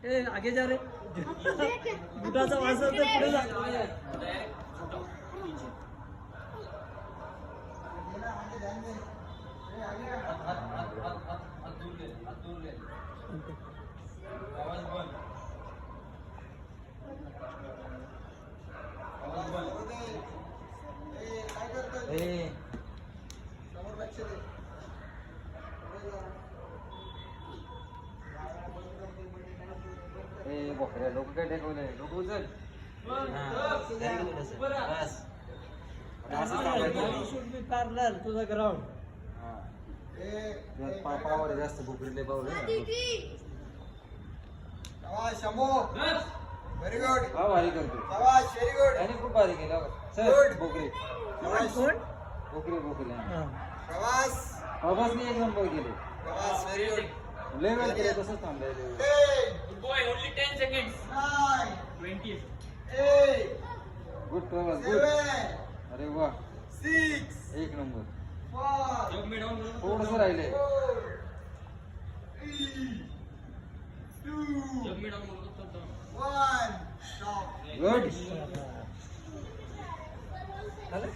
ए आगे जा रे बुटाचा वास तर पुढे जा बकऱ्या लोक काय टेकवले लोक उचल पार्लर तुझा ग्राउंड पावावर जास्त भोकरीले पावलं व्हेरी गुड हा भारी करतो शाबाश व्हेरी गुड त्याने खूप भारी केला सर भोकरी भोकरी भोकरी प्रवास प्रभासने एक नंबर केले प्रवास व्हेरी गुड लय वेळ केले तसंच थांबले Good boy, only 10 seconds. 9 20. 8 good Prabhas good 7 अरे वा 6 एक नंबर 5 Jog me down. थोडस राहिले 4 3 2 Jog me down. 1 stop good झालं